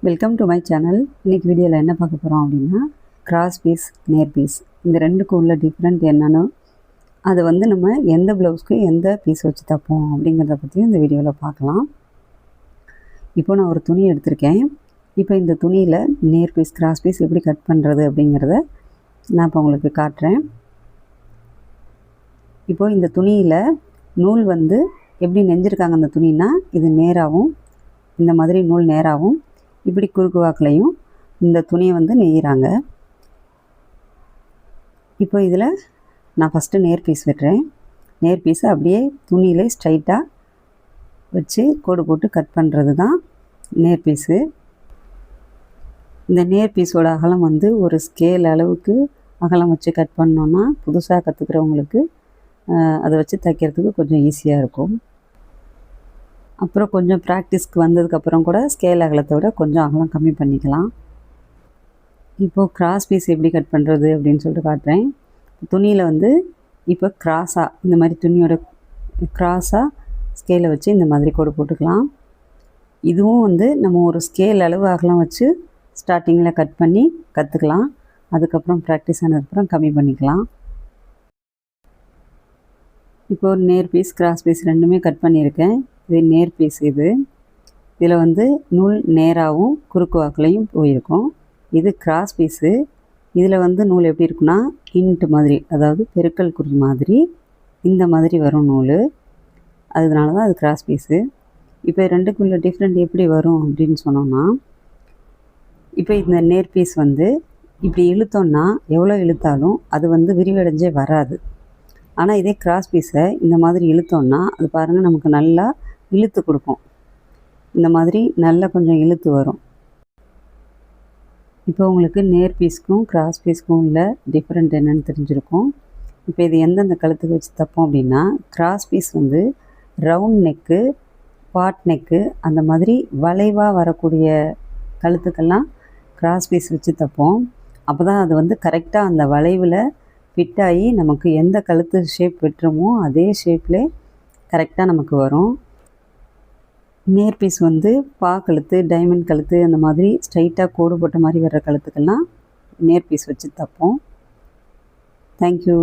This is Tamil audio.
Welcome to my channel. இன்றைக்கி வீடியோவில் என்ன பார்க்க போகிறோம் அப்படின்னா, கிராஸ் பீஸ், நேர் பீஸ் இந்த ரெண்டுக்கும் உள்ள டிஃப்ரெண்ட் என்னென்னு, அதை நம்ம எந்த ப்ளவுஸ்க்கு எந்த பீஸ் வச்சு தைப்போம் அப்படிங்கிறத பற்றியும் இந்த வீடியோவில் பார்க்கலாம். இப்போ நான் ஒரு துணி எடுத்திருக்கேன். இப்போ இந்த துணியில் நேர் பீஸ், கிராஸ் பீஸ் எப்படி கட் பண்ணுறது அப்படிங்கிறத நான் இப்போ உங்களுக்கு காட்டுறேன். இப்போது இந்த துணியில் நூல் எப்படி நெஞ்சிருக்காங்க அந்த துணினா, இது நேராகவும் இந்த மாதிரி நூல் நேராகவும் இப்படி குறுக்கு வாக்குலையும் இந்த துணியை நெய்கிறாங்க. இப்போ இதில் நான் ஃபஸ்ட்டு நேர் பீஸ் விட்டுறேன். நேர் பீஸை அப்படியே துணியிலே ஸ்ட்ரைட்டாக வச்சு கோடு போட்டு கட் பண்ணுறது தான் நேர் பீஸு. இந்த நேர் பீஸோட அகலம் ஒரு ஸ்கேல் அளவுக்கு அகலம் வச்சு கட் பண்ணோன்னா புதுசாக கற்றுக்கிறவங்களுக்கு அதை வச்சு தைக்கிறதுக்கு கொஞ்சம் ஈஸியாக இருக்கும். அப்புறம் கொஞ்சம் ப்ராக்டிஸ்க்கு வந்ததுக்கப்புறம் கூட ஸ்கேல் அகலத்தை விட கொஞ்சம் அகலம் கம்மி பண்ணிக்கலாம். இப்போது கிராஸ் பீஸ் எப்படி கட் பண்ணுறது அப்படின்னு சொல்லிட்டு காட்டுறேன். துணியில் இப்போ கிராஸாக இந்த மாதிரி துணியோட கிராஸாக ஸ்கேலை வச்சு இந்த மாதிரி கோடு போட்டுக்கலாம். இதுவும் நம்ம ஒரு ஸ்கேல் அளவு அகலம் வச்சு ஸ்டார்டிங்கில் கட் பண்ணி கற்றுக்கலாம். அதுக்கப்புறம் ப்ராக்டிஸ் ஆனதுக்கப்புறம் கம்மி பண்ணிக்கலாம். இப்போது நேர் பீஸ், கிராஸ் பீஸ் ரெண்டுமே கட் பண்ணியிருக்கேன். இது நேர் பீஸ். இதில் நூல் நேராகவும் குறுக்கு வாக்குலையும் போயிருக்கும். இது கிராஸ் பீஸு. இதில் நூல் எப்படி இருக்குன்னா, இன்ட்டு மாதிரி, அதாவது பெருக்கல் குறி மாதிரி இந்த மாதிரி வரும் நூல். அதனால தான் அது கிராஸ் பீஸு. இப்போ ரெண்டுக்குள்ள டிஃப்ரெண்ட் எப்படி வரும் அப்படின்னு சொன்னோன்னா, இப்போ இந்த நேர் பீஸ் இப்படி இழுத்தோன்னா எவ்வளோ இழுத்தாலும் அது விரிவடைஞ்சே வராது. ஆனால் இதே கிராஸ் பீஸை இந்த மாதிரி இழுத்தோன்னா அது பாருங்கள் நமக்கு நல்லா இழுத்து கொடுக்கும். இந்த மாதிரி நல்லா கொஞ்சம் இழுத்து வரும். இப்போ உங்களுக்கு நேர் பீஸ்க்கும் கிராஸ் பீஸ்க்கும் உள்ள டிஃப்ரெண்ட் என்னென்னு தெரிஞ்சிருக்கும். இப்போ இது எந்தெந்த கழுத்துக்கு வச்சு தைப்போம் அப்படின்னா, கிராஸ் பீஸ் ரவுண்ட் நெக்கு, பாட் நெக்கு அந்த மாதிரி வளைவாக வரக்கூடிய கழுத்துக்கெல்லாம் கிராஸ் பீஸ் வச்சு தைப்போம். அப்போ தான் அது கரெக்டாக அந்த வளைவில் ஃபிட் ஆகி நமக்கு எந்த கழுத்து ஷேப் வெட்டுறோமோ அதே ஷேப்லே கரெக்டாக நமக்கு வரும். நேர் பீஸ் பா கழுத்து, டைமண்ட் கழுத்து அந்த மாதிரி ஸ்ட்ரைட்டாக கோடு போட்ட மாதிரி வர்ற கழுத்துக்கெல்லாம் நேர் பீஸ் வச்சு தைப்போம். தேங்க்யூ.